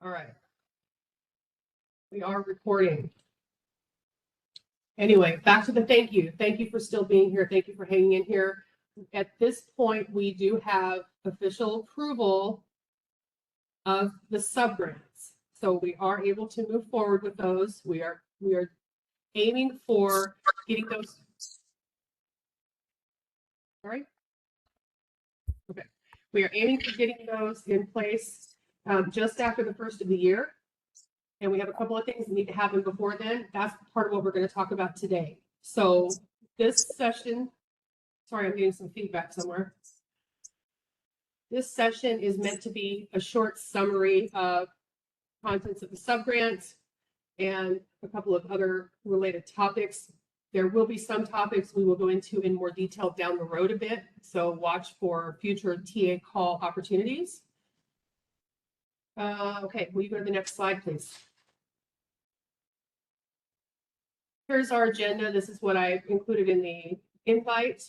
All right. We are recording. Anyway, back to the thank you. Thank you for still being here. Thank you for hanging in here. At this point, we do have official approval of the subgrants. So we are able to move forward with those. We are aiming for getting those. All right. Okay. We are aiming for getting those in place just after the first of the year. And we have a couple of things that need to happen before then. That's part of what we're going to talk about today. So this session, sorry, I'm getting some feedback somewhere. This session is meant to be a short summary of contents of the subgrant and a couple of other related topics. There will be some topics we will go into in more detail down the road a bit. So watch for future TA call opportunities. Okay, will you go to the next slide, please? Here's our agenda. This is what I included in the invite.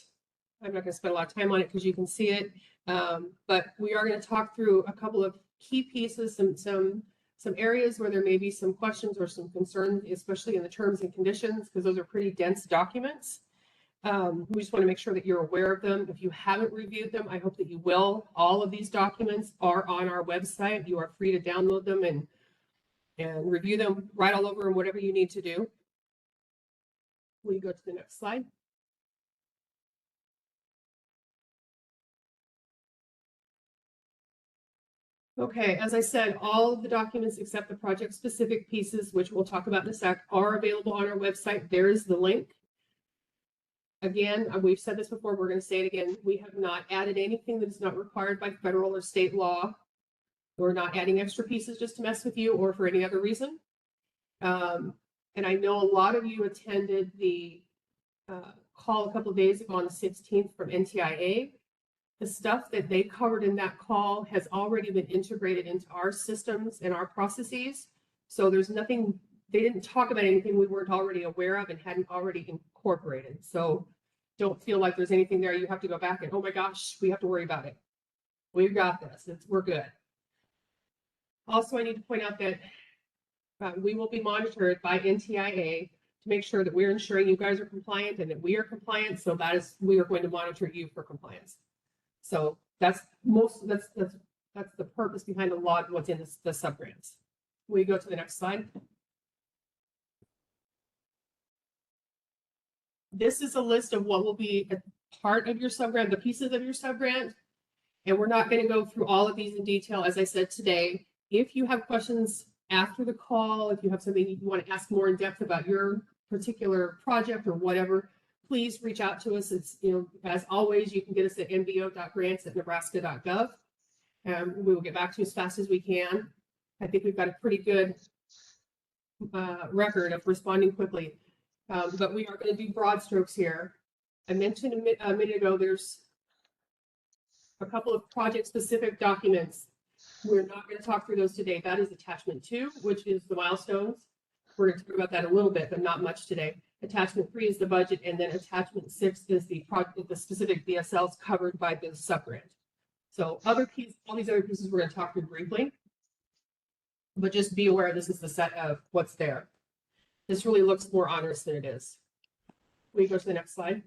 I'm not going to spend a lot of time on it because you can see it. But we are going to talk through a couple of key pieces, some areas where there may be some questions or some concerns, especially in the terms and conditions, because those are pretty dense documents. We just want to make sure that you're aware of them. If you haven't reviewed them, I hope that you will. All of these documents are on our website. You are free to download them and review them, write all over them, whatever you need to do. Will you go to the next slide? Okay, as I said, all of the documents except the project-specific pieces, which we'll talk about in a sec, are available on our website. There is the link. Again, we've said this before, we're going to say it again. We have not added anything that is not required by federal or state law. We're not adding extra pieces just to mess with you or for any other reason. And I know a lot of you attended the call a couple of days ago on the 16th from NTIA. The stuff that they covered in that call has already been integrated into our systems and our processes. So there's nothing, they didn't talk about anything we weren't already aware of and hadn't already incorporated. So don't feel like there's anything there you have to go back and, oh my gosh, we have to worry about it. We've got this, we're good. Also, I need to point out that we will be monitored by NTIA to make sure that we're ensuring you guys are compliant and that we are compliant. So that is, we are going to monitor you for compliance. So that's the purpose behind a lot of what's in the subgrants. We go to the next slide. This is a list of what will be a part of your subgrant, the pieces of your subgrant. And we're not going to go through all of these in detail, as I said today. If you have questions after the call, if you have something you want to ask more in depth about your particular project or whatever, please reach out to us. It's, as always, you can get us at nbo.grants@nebraska.gov. We will get back to you as fast as we can. I think we've got a pretty good record of responding quickly. But we are going to do broad strokes here. I mentioned a minute ago, there's a couple of project-specific documents. We're not going to talk through those today. That is attachment 2, which is the milestones. We're going to talk about that a little bit, but not much today. Attachment 3 is the budget, and then attachment 6 is the specific BSLs covered by the subgrant. So all these other pieces we're going to talk through briefly, but just be aware this is the set of what's there. This really looks more onerous than it is. We go to the next slide.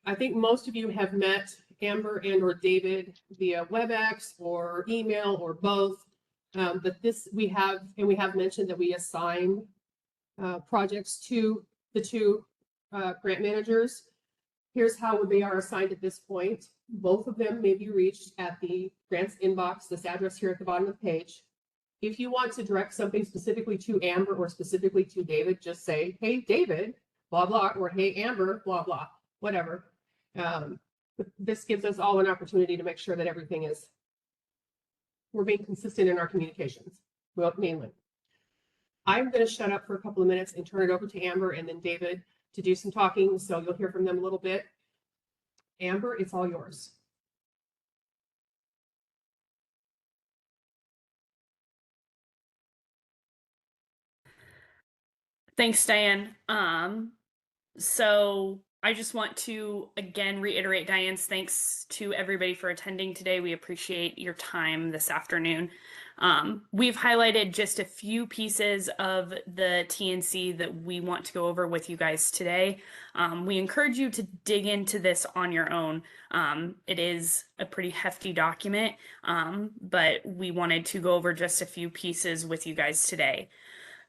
I think most of you have met Amber and or David via WebEx or email or both. But we have mentioned that we assign projects to the 2 grant managers. Here's how they are assigned at this point. Both of them may be reached at the grants inbox, this address here at the bottom of the page. If you want to direct something specifically to Amber or specifically to David, just say, hey, David, blah, blah, or hey, Amber, blah, blah, whatever. This gives us all an opportunity to make sure that everything is, we're being consistent in our communications, well, mainly. I'm going to shut up for a couple of minutes and turn it over to Amber and then David to do some talking. So you'll hear from them a little bit. Amber, it's all yours. Thanks, Diane. So I just want to again reiterate Diane's thanks to everybody for attending today. We appreciate your time this afternoon. We've highlighted just a few pieces of the TNC that we want to go over with you guys today. We encourage you to dig into this on your own. It is a pretty hefty document, but we wanted to go over just a few pieces with you guys today.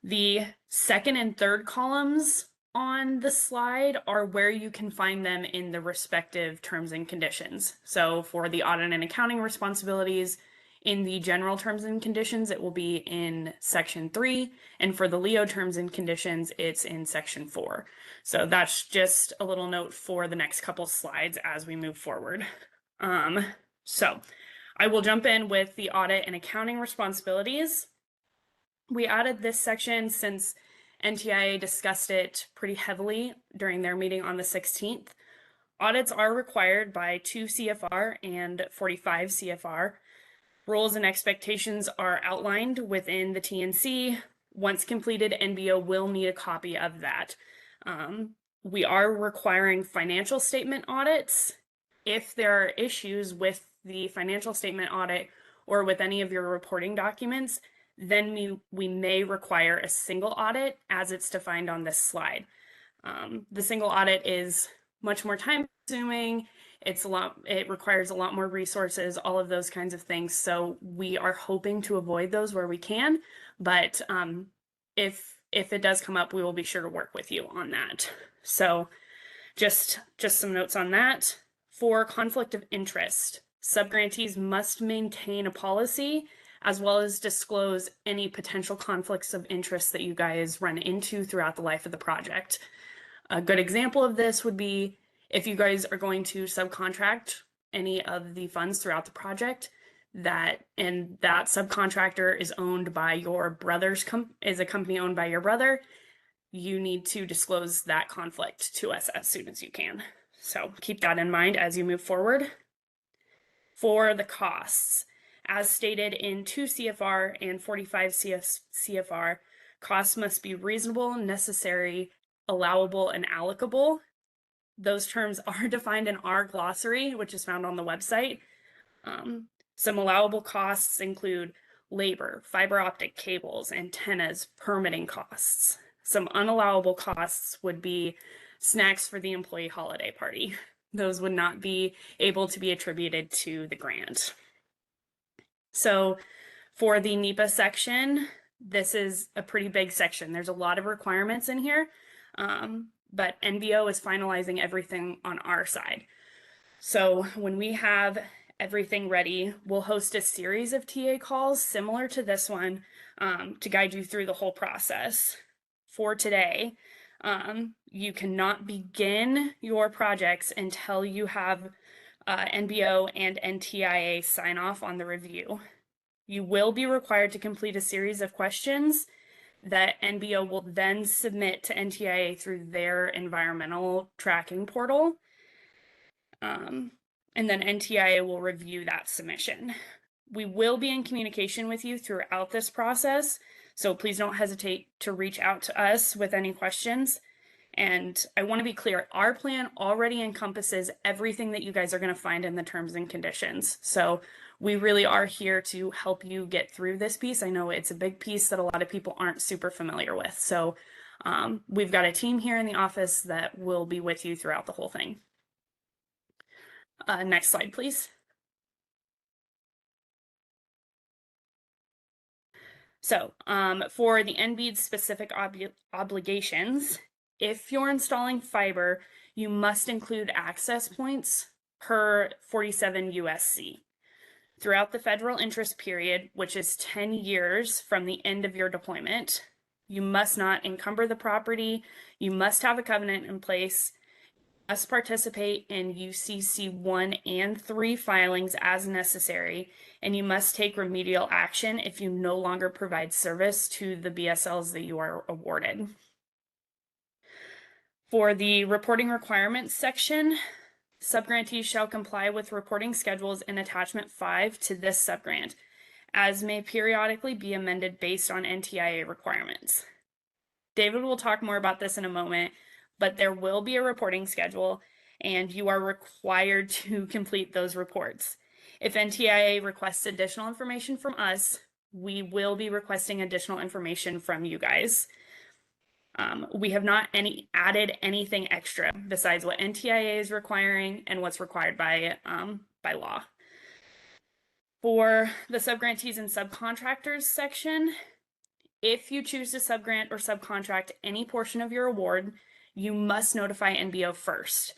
The second and third columns on the slide are where you can find them in the respective terms and conditions. So for the audit and accounting responsibilities, in the general terms and conditions, it will be in section 3, and for the Leo terms and conditions, it's in section 4. So that's just a little note for the next couple slides as we move forward. So I will jump in with the audit and accounting responsibilities. We added this section since NTIA discussed it pretty heavily during their meeting on the 16th. Audits are required by 2 CFR and 45 CFR. Rules and expectations are outlined within the TNC. Once completed, NBO will need a copy of that. We are requiring financial statement audits. If there are issues with the financial statement audit or with any of your reporting documents, then we may require a single audit as it's defined on this slide. The single audit is much more time consuming. It requires a lot more resources, all of those kinds of things. So we are hoping to avoid those where we can, but if it does come up, we will be sure to work with you on that. So just some notes on that. For conflict of interest, subgrantees must maintain a policy as well as disclose any potential conflicts of interest that you guys run into throughout the life of the project. A good example of this would be if you guys are going to subcontract any of the funds throughout the project, that subcontractor is owned by your brother's is a company owned by your brother, you need to disclose that conflict to us as soon as you can. So keep that in mind as you move forward. For the costs, as stated in 2 CFR and 45 CFR, costs must be reasonable, necessary, allowable, and allocable. Those terms are defined in our glossary, which is found on the website. Some allowable costs include labor, fiber optic cables, antennas, permitting costs. Some unallowable costs would be snacks for the employee holiday party. Those would not be able to be attributed to the grant. So for the NEPA section, this is a pretty big section. There's a lot of requirements in here, but NBO is finalizing everything on our side. So when we have everything ready, we'll host a series of TA calls similar to this one to guide you through the whole process. For today, you cannot begin your projects until you have NBO and NTIA sign off on the review. You will be required to complete a series of questions that NBO will then submit to NTIA through their environmental tracking portal. And then NTIA will review that submission. We will be in communication with you throughout this process, so please don't hesitate to reach out to us with any questions. And I want to be clear, our plan already encompasses everything that you guys are going to find in the terms and conditions. So we really are here to help you get through this piece. I know it's a big piece that a lot of people aren't super familiar with. So we've got a team here in the office that will be with you throughout the whole thing. Next slide, please. So for the NBEAD specific obligations, if you're installing fiber, you must include access points per 47 USC. Throughout the federal interest period, which is 10 years from the end of your deployment, you must not encumber the property, you must have a covenant in place, must participate in UCC 1 and 3 filings as necessary, and you must take remedial action if you no longer provide service to the BSLs that you are awarded. For the reporting requirements section, subgrantees shall comply with reporting schedules in attachment 5 to this subgrant, as may periodically be amended based on NTIA requirements. David will talk more about this in a moment, but there will be a reporting schedule and you are required to complete those reports. If NTIA requests additional information from us, we will be requesting additional information from you guys. We have not added anything extra besides what NTIA is requiring and what's required by law. For the subgrantees and subcontractors section, if you choose to subgrant or subcontract any portion of your award, you must notify NBO first.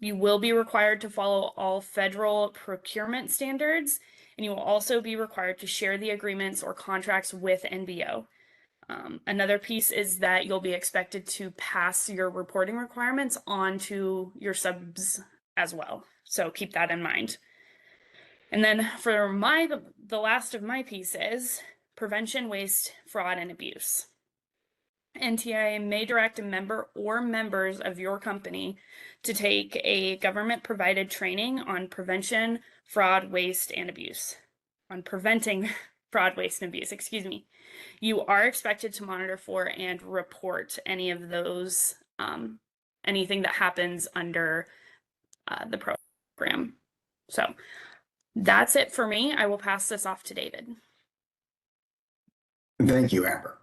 You will be required to follow all federal procurement standards, and you will also be required to share the agreements or contracts with NBO. Another piece is that you'll be expected to pass your reporting requirements on to your subs as well. So keep that in mind. And then for the last of my pieces, prevention, waste, fraud, and abuse. NTIA may direct a member or members of your company to take a government-provided training on prevention, fraud, waste, and abuse. On preventing fraud, waste, and abuse, excuse me. You are expected to monitor for and report any of those, anything that happens under the program. So that's it for me. I will pass this off to David. Thank you, Amber.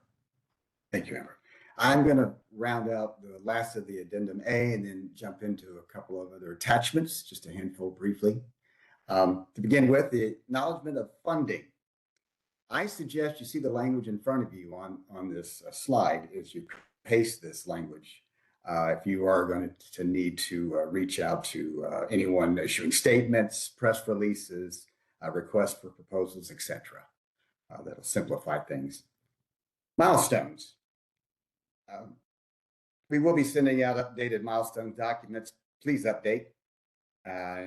Thank you, Amber. I'm going to round out the last of the addendum A and then jump into a couple of other attachments, just a handful briefly. To begin with, the acknowledgement of funding. I suggest you see the language in front of you on this slide as you paste this language. If you are going to need to reach out to anyone issuing statements, press releases, requests for proposals, etc. That'll simplify things. Milestones. We will be sending out updated milestone documents. Please update.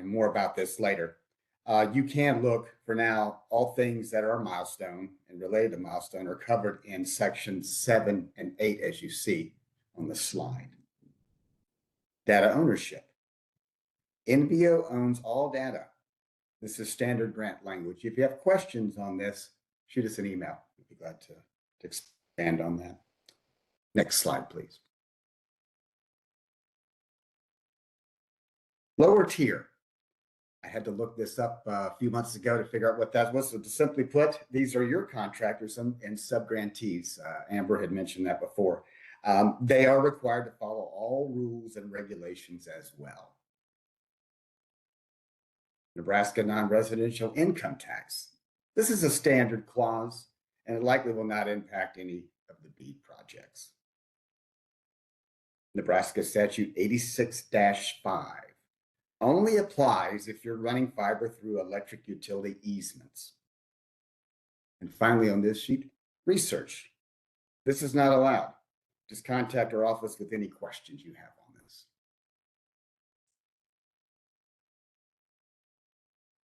More about this later. You can look for now, all things that are milestone and related to milestone are covered in sections 7 and 8, as you see on the slide. Data ownership. NBO owns all data. This is standard grant language. If you have questions on this, shoot us an email. We'd be glad to expand on that. Next slide, please. Lower tier. I had to look this up a few months ago to figure out what that was. So to simply put, these are your contractors and subgrantees. Amber had mentioned that before. They are required to follow all rules and regulations as well. Nebraska non-residential income tax. This is a standard clause, and it likely will not impact any of the BEAD projects. Nebraska Statute 86-5 only applies if you're running fiber through electric utility easements. And finally, on this sheet, research. This is not allowed. Just contact our office with any questions you have on this.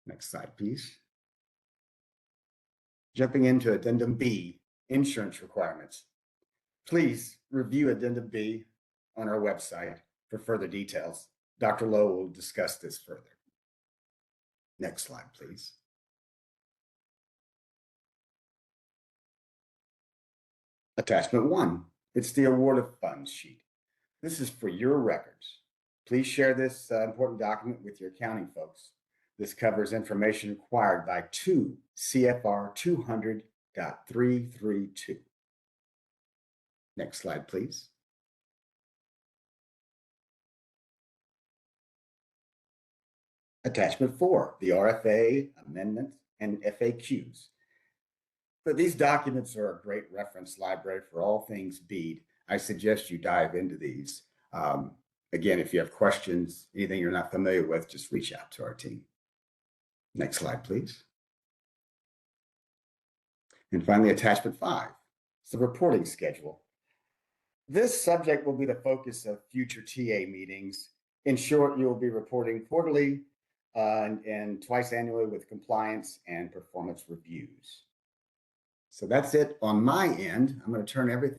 Next slide, please. Jumping into Addendum B, insurance requirements. Please review Addendum B on our website for further details. Dr. Lowe will discuss this further. Next slide, please. Attachment 1, it's the award of funds sheet. This is for your records. Please share this important document with your accounting folks. This covers information required by 2 CFR 200.332. Next slide, please. Attachment 4, the RFA, amendments, and FAQs. But these documents are a great reference library for all things BEAD. I suggest you dive into these. Again, if you have questions, anything you're not familiar with, just reach out to our team. Next slide, please. And finally, attachment 5, it's the reporting schedule. This subject will be the focus of future TA meetings. In short, you will be reporting quarterly and twice annually with compliance and performance reviews. So that's it on my end. I'm going to turn everything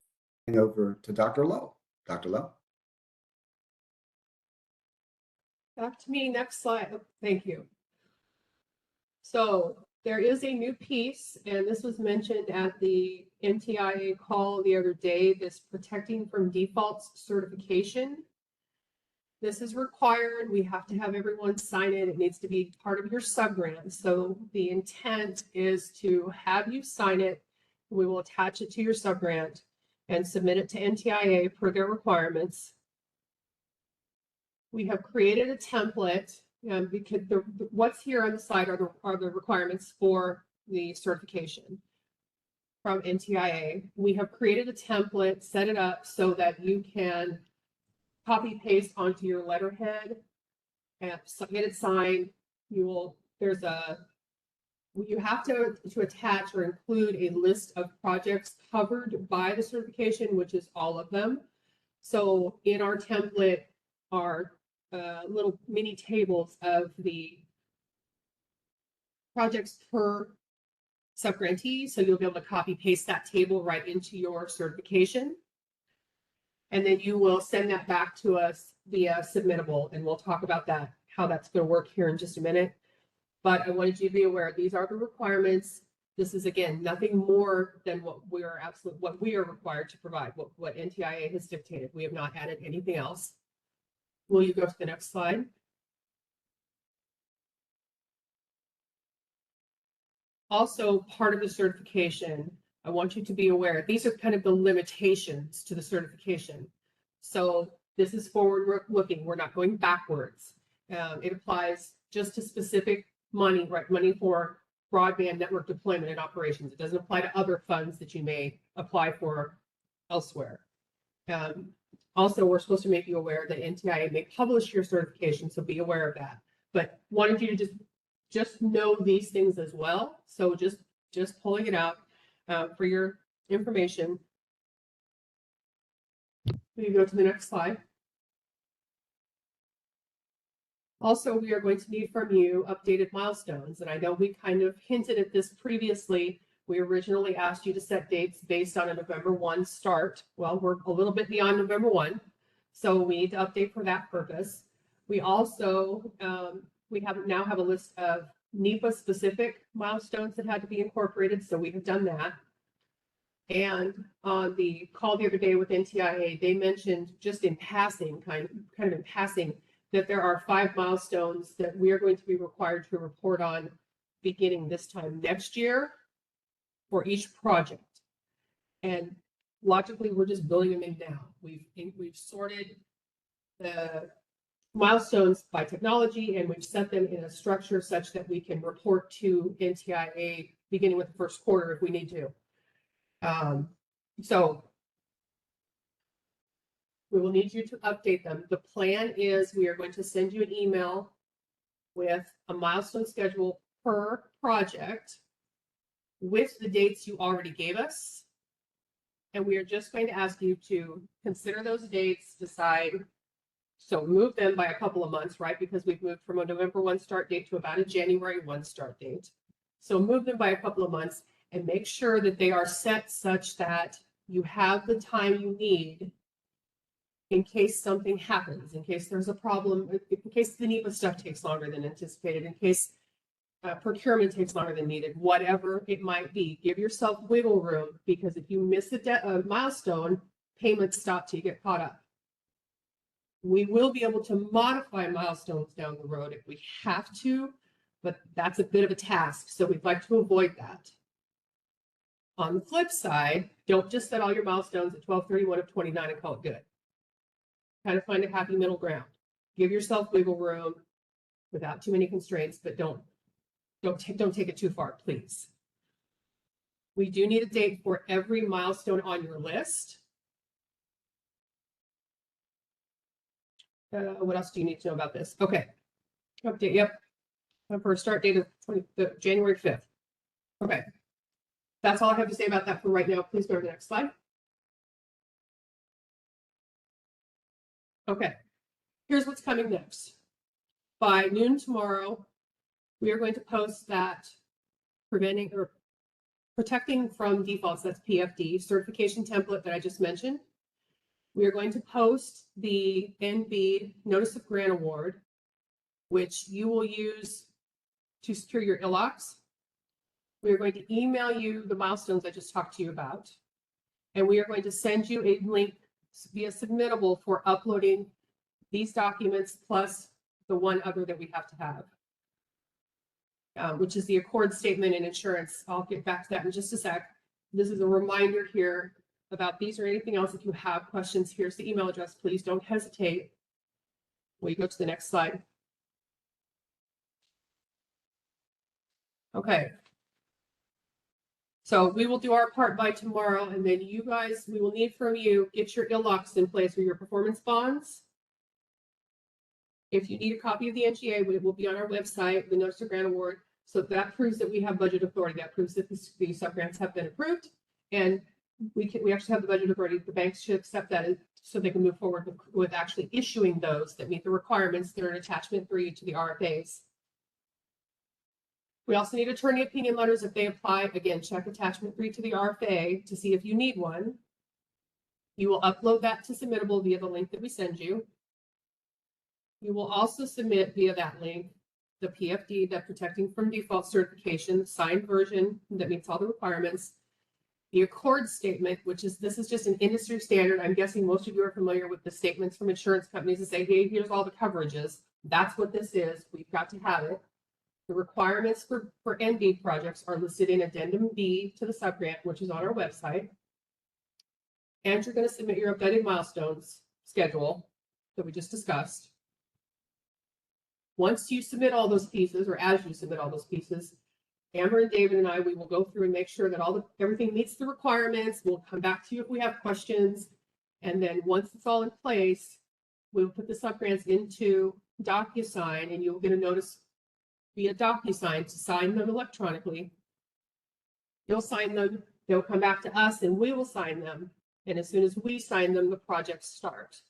over to Dr. Lowe. Dr. Lowe. Back to me, next slide. Oh, thank you. So There is a new piece, and this was mentioned at the NTIA call the other day, this protecting from defaults certification. This is required. We have to have everyone sign it. It needs to be part of your subgrant. So the intent is to have you sign it. We will attach it to your subgrant and submit it to NTIA per their requirements. We have created a template because what's here on the slide are the requirements for the certification from NTIA. We have created a template, set it up so that you can copy paste onto your letterhead and get it signed. You have to attach or include a list of projects covered by the certification, which is all of them. So in our template are little mini tables of the projects per subgrantee. So you'll be able to copy paste that table right into your certification. And then you will send that back to us via submittable, and we'll talk about that, how that's going to work here in just a minute. But I wanted you to be aware, these are the requirements. This is, again, nothing more than what we are required to provide, what NTIA has dictated. We have not added anything else. Will you go to the next slide? Also, part of the certification, I want you to be aware, these are kind of the limitations to the certification. So this is forward looking. We're not going backwards. It applies just to specific money, right? Money for broadband network deployment and operations. It doesn't apply to other funds that you may apply for elsewhere. Also, we're supposed to make you aware that NTIA may publish your certification, so be aware of that. But wanted you to just know these things as well. So just pulling it out for your information. We go to the next slide. Also, we are going to need from you updated milestones. And I know we kind of hinted at this previously. We originally asked you to set dates based on a November 1 start. Well, we're a little bit beyond November 1, so we need to update for that purpose. We also, now have a list of NEPA specific milestones that had to be incorporated, so we have done that. And on the call the other day with NTIA, they mentioned just in passing, kind of in passing, that there are 5 milestones that we are going to be required to report on beginning this time next year for each project. And logically, we're just building them in now. We've sorted the milestones by technology, and we've set them in a structure such that we can report to NTIA beginning with the first quarter if we need to. So we will need you to update them. The plan is we are going to send you an email with a milestone schedule per project with the dates you already gave us. And we are just going to ask you to consider those dates, decide. So move them by a couple of months, right? Because we've moved from a November 1 start date to about a January 1 start date. So move them by a couple of months and make sure that they are set such that you have the time you need in case something happens, in case there's a problem, in case the NEPA stuff takes longer than anticipated, in case procurement takes longer than needed, whatever it might be. Give yourself wiggle room, because if you miss a milestone, payments stop till you get caught up. We will be able to modify milestones down the road if we have to, but that's a bit of a task, so we'd like to avoid that. On the flip side, don't just set all your milestones at 12/31 of 29 and call it good. Kind of find a happy middle ground. Give yourself wiggle room without too many constraints, but don't take it too far, please. We do need a date for every milestone on your list. What else do you need to know about this? Okay. Update, yep. For a start date of January 5th. Okay. That's all I have to say about that for right now. Please go to the next slide. Okay. Here's what's coming next. By noon tomorrow, we are going to post that protecting from defaults, that's PFD, certification template that I just mentioned. We are going to post the NB Notice of Grant Award, which you will use to secure your ILOCs. We are going to email you the milestones I just talked to you about. And we are going to send you a link via submittable for uploading these documents plus the one other that we have to have, which is the accord statement and insurance. I'll get back to that in just a sec. This is a reminder here about these or anything else. If you have questions, here's the email address. Please don't hesitate. We go to the next slide. Okay. So we will do our part by tomorrow, and then you guys, we will need from you, get your ILOCs in place or your performance bonds. If you need a copy of the NGA, it will be on our website, the Notice of Grant Award. So that proves that we have budget authority. That proves that the subgrants have been approved, and we actually have the budget authority. The banks should accept that so they can move forward with actually issuing those that meet the requirements that are an attachment 3 to the RFAs. We also need attorney opinion letters if they apply. Again, check attachment 3 to the RFA to see if you need one. You will upload that to submittable via the link that we send you. You will also submit via that link the PFD, that Protecting from Default certification, signed version that meets all the requirements. The accord statement, this is just an industry standard. I'm guessing most of you are familiar with the statements from insurance companies that say, hey, here's all the coverages. That's what this is. We've got to have it. The requirements for NB projects are listed in Addendum B to the subgrant, which is on our website. And you're going to submit your updated milestones schedule that we just discussed. Once you submit all those pieces, or as you submit all those pieces, Amber and David and I, we will go through and make sure that everything meets the requirements. We'll come back to you if we have questions. And then once it's all in place, we'll put the subgrants into DocuSign, and you'll get a notice via DocuSign to sign them electronically. You'll sign them, they'll come back to us, and we will sign them. And as soon as we sign them, the projects start.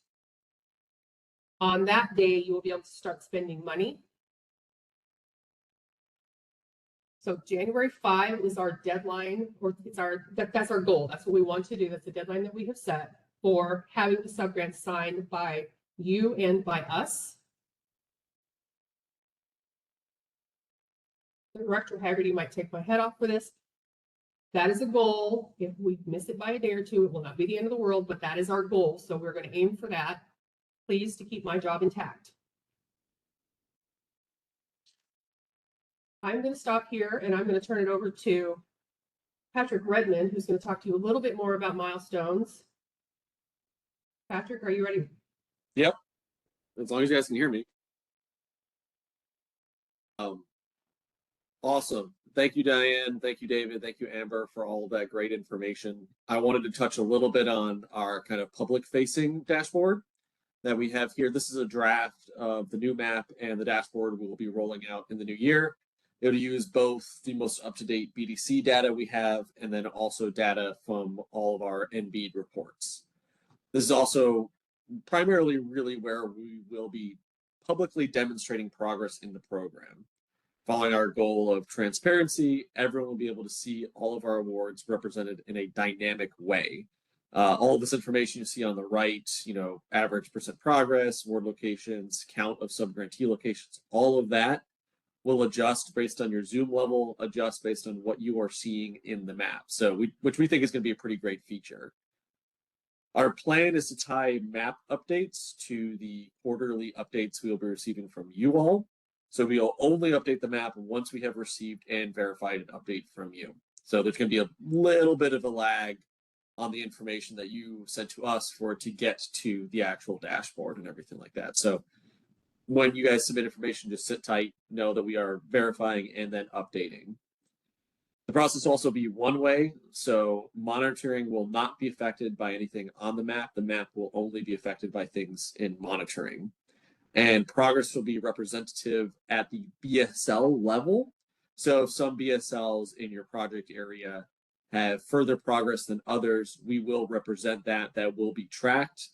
On that day, you will be able to start spending money. So January 5 is our deadline, or that's our goal. That's what we want to do. That's the deadline that we have set for having the subgrant signed by you and by us. The Director Haggerty might take my head off for this. That is a goal. If we miss it by a day or two, it will not be the end of the world, but that is our goal. So we're going to aim for that. Please, to keep my job intact. I'm going to stop here, and I'm going to turn it over to Patrick Redmond, who's going to talk to you a little bit more about milestones. Patrick, are you ready? Yep, as long as you guys can hear me. Awesome. Thank you, Diane. Thank you, David. Thank you, Amber, for all of that great information. I wanted to touch a little bit on our kind of public-facing dashboard that we have here. This is a draft of the new map, and the dashboard we will be rolling out in the new year. It'll use both the most up-to-date BDC data we have, and then also data from all of our NBEAD reports. This is also primarily really where we will be publicly demonstrating progress in the program. Following our goal of transparency, everyone will be able to see all of our awards represented in a dynamic way. All of this information you see on the right, average percent progress, award locations, count of subgrantee locations, all of that will adjust based on your Zoom level, adjust based on what you are seeing in the map. So which we think is going to be a pretty great feature. Our plan is to tie map updates to the quarterly updates we will be receiving from you all. So we'll only update the map once we have received and verified an update from you. So there's going to be a little bit of a lag on the information that you sent to us for it to get to the actual dashboard and everything like that. So when you guys submit information, just sit tight, know that we are verifying and then updating. The process will also be one way, so monitoring will not be affected by anything on the map. The map will only be affected by things in monitoring. And progress will be representative at the BSL level. So if some BSLs in your project area have further progress than others, we will represent that will be tracked.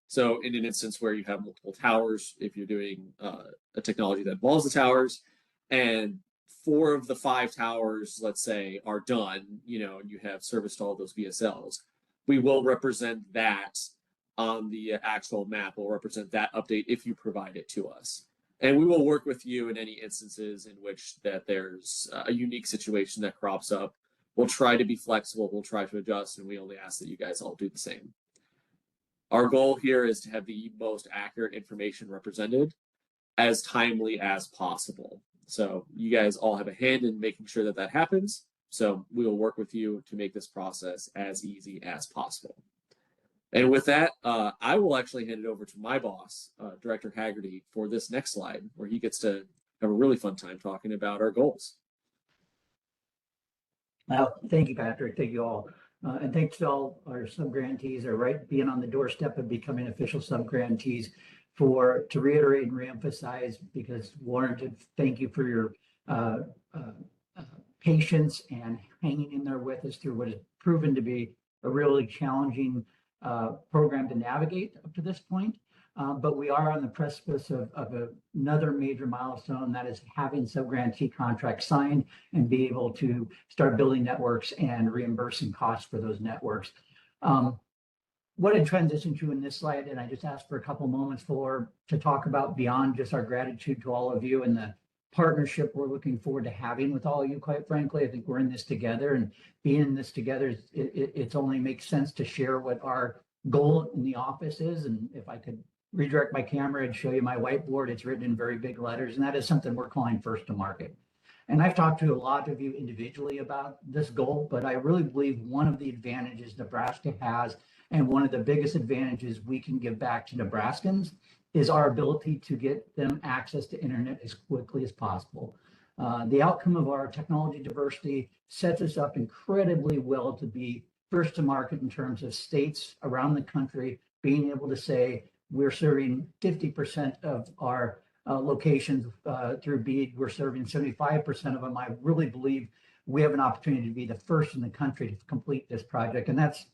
So in an instance where you have multiple towers, if you're doing a technology that involves the towers, and 4 of the 5 towers, let's say, are done, and you have serviced all those BSLs, we will represent that on the actual map. We'll represent that update if you provide it to us. And we will work with you in any instances in which that there's a unique situation that crops up. We'll try to be flexible, we'll try to adjust, and we only ask that you guys all do the same. Our goal here is to have the most accurate information represented as timely as possible. So you guys all have a hand in making sure that that happens. So we will work with you to make this process as easy as possible. And with that, I will actually hand it over to my boss, Director Haggerty, for this next slide, where he gets to have a really fun time talking about our goals. Well, thank you, Patrick. Thank you all. And thanks to all our subgrantees are right being on the doorstep of becoming official subgrantees to reiterate and reemphasize, because warranted, thank you for your patience and hanging in there with us through what has proven to be a really challenging program to navigate up to this point. But we are on the precipice of another major milestone, that is having subgrantee contracts signed and be able to start building networks and reimbursing costs for those networks. What I transition to in this slide, and I just asked for a couple moments to talk about beyond just our gratitude to all of you and the partnership we're looking forward to having with all of you. Quite frankly, I think we're in this together, and being in this together, it only makes sense to share what our goal in the office is. And if I could redirect my camera and show you my whiteboard, it's written in very big letters, and that is something we're calling first to market. And I've talked to a lot of you individually about this goal, but I really believe one of the advantages Nebraska has, and one of the biggest advantages we can give back to Nebraskans, is our ability to get them access to internet as quickly as possible. The outcome of our technology diversity sets us up incredibly well to be first to market in terms of states around the country being able to say, we're serving 50% of our locations through BEAD. We're serving 75% of them. I really believe we have an opportunity to be the first in the country to complete this project. And that's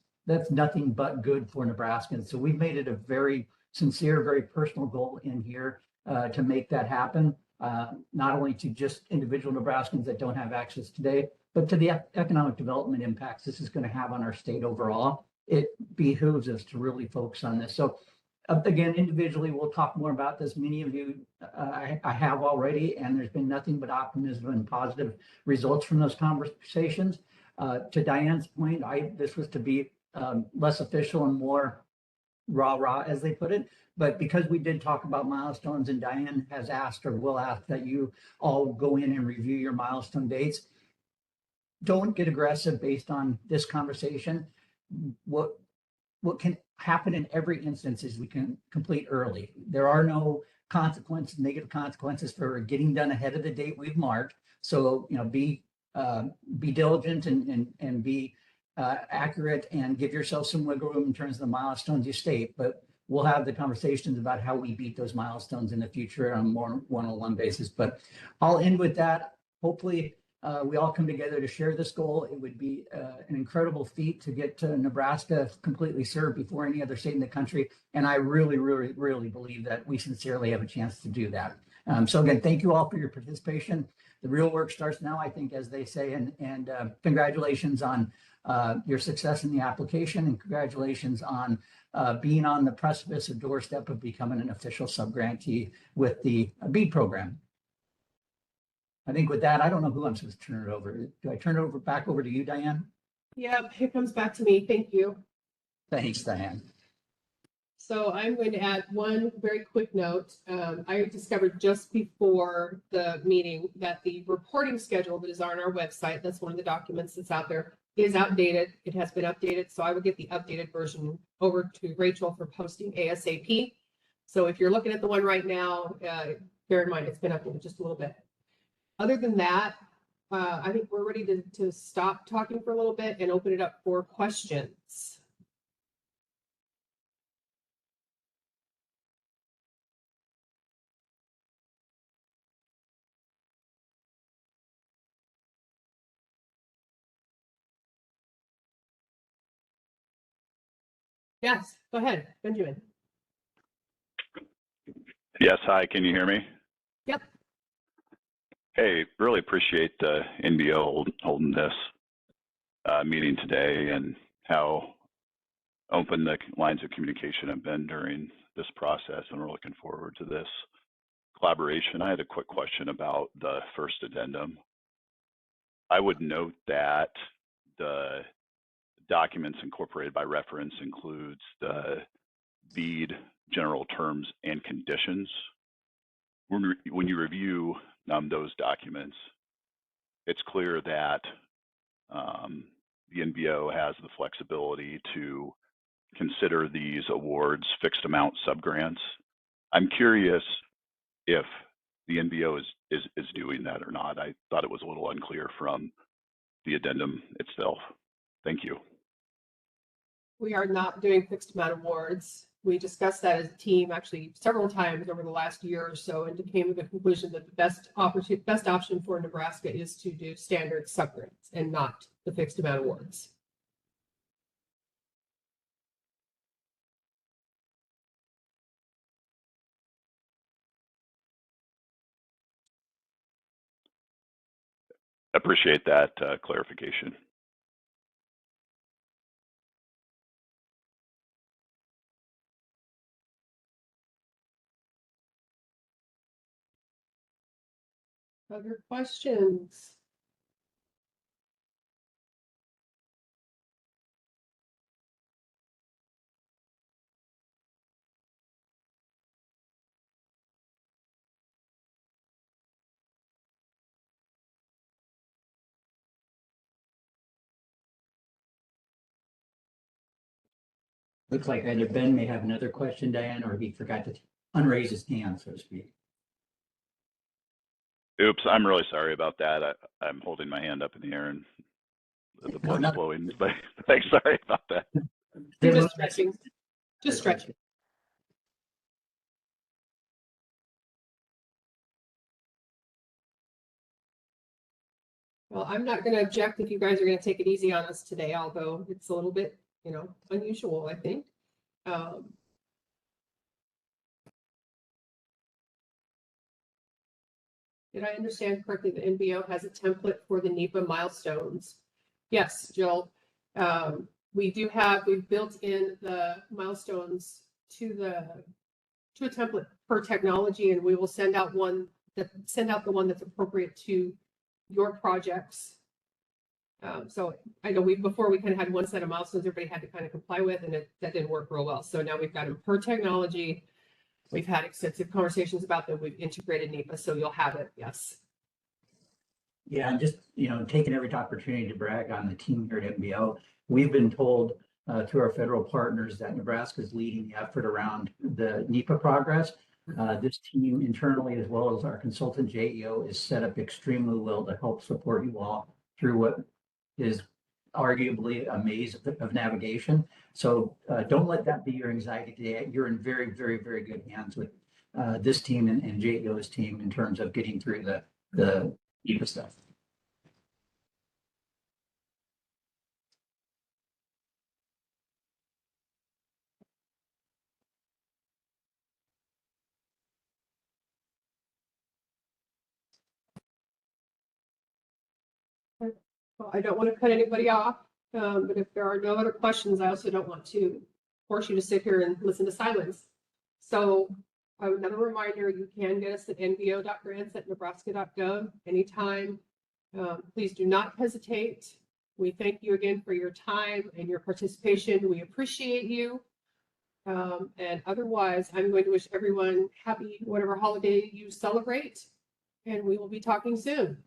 nothing but good for Nebraskans. So we've made it a very sincere, very personal goal in here to make that happen, not only to just individual Nebraskans that don't have access today, but to the economic development impacts this is going to have on our state overall. It behooves us to really focus on this. So again, individually, we'll talk more about this. Many of you I have already, and there's been nothing but optimism and positive results from those conversations. To Diane's point, this was to be less official and more rah-rah, as they put it. But because we did talk about milestones, and Diane has asked or will ask that you all go in and review your milestone dates, don't get aggressive based on this conversation. What can happen in every instance is we can complete early. There are no consequences, negative consequences for getting done ahead of the date we've marked. So, be diligent and be accurate, and give yourself some wiggle room in terms of the milestones you state. But we'll have the conversations about how we beat those milestones in the future on a more one-on-one basis. But I'll end with that. Hopefully, we all come together to share this goal. It would be an incredible feat to get to Nebraska completely served before any other state in the country. And I really, really, really believe that we sincerely have a chance to do that. So again, thank you all for your participation. The real work starts now, I think, as they say, and congratulations on your success in the application, and congratulations on being on the precipice or doorstep of becoming an official subgrantee with the BEAD program. I think with that, I don't know who I'm supposed to turn it over. Do I turn it back over to you, Diane? Yep, it comes back to me. Thank you. Thanks, Diane. So I'm going to add one very quick note. I discovered just before the meeting that the reporting schedule that is on our website, that's one of the documents that's out there, is outdated. It has been updated. So I will get the updated version over to Rachel for posting ASAP. So if you're looking at the one right now, bear in mind it's been updated just a little bit. Other than that, I think we're ready to stop talking for a little bit and open it up for questions. Yes, go ahead, Benjamin. Yes, hi, can you hear me? Yep. Hey, really appreciate NBO holding this meeting today, and how open the lines of communication have been during this process, and we're looking forward to this collaboration. I had a quick question about the first addendum. I would note that the documents incorporated by reference includes the BEAD general terms and conditions. When you review those documents, it's clear that the NBO has the flexibility to consider these awards fixed amount subgrants. I'm curious if the NBO is doing that or not. I thought it was a little unclear from the addendum itself. Thank you. We are not doing fixed amount awards. We discussed that as a team actually several times over the last year or so, and came to the conclusion that the best option for Nebraska is to do standard subgrants and not the fixed amount awards. Appreciate that clarification. Other questions? Looks like either Ben may have another question, Diane, or he forgot to unraise his hand, so to speak. Oops, I'm really sorry about that. I'm holding my hand up in the air and the blood's flowing. But thanks, sorry about that. You're just stretching. Just stretching. Well, I'm not going to object if you guys are going to take it easy on us today, although it's a little bit, unusual, I think. Did I understand correctly that NBO has a template for the NEPA milestones? Yes, Jill. We've built in the milestones to a template per technology, and we will send out the one that's appropriate to your projects. So I know before we kind of had one set of milestones everybody had to kind of comply with, and that didn't work real well. So now we've got them per technology. We've had extensive conversations about them. We've integrated NEPA, so you'll have it. Yes. Yeah, and just, taking every opportunity to brag on the team here at NBO. We've been told through our federal partners that Nebraska is leading the effort around the NEPA progress. This team internally, as well as our consultant JEO, is set up extremely well to help support you all through what is arguably a maze of navigation. So don't let that be your anxiety today. You're in very, very, very good hands with this team and JEO's team in terms of getting through the NEPA stuff. Well, I don't want to cut anybody off, but if there are no other questions, I also don't want to force you to sit here and listen to silence. So another reminder, you can get us at nbo.grants@nebraska.gov anytime. Please do not hesitate. We thank you again for your time and your participation. We appreciate you. And otherwise, I'm going to wish everyone happy whatever holiday you celebrate, and we will be talking soon.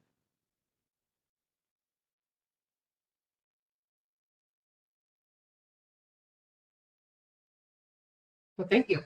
Well, thank you.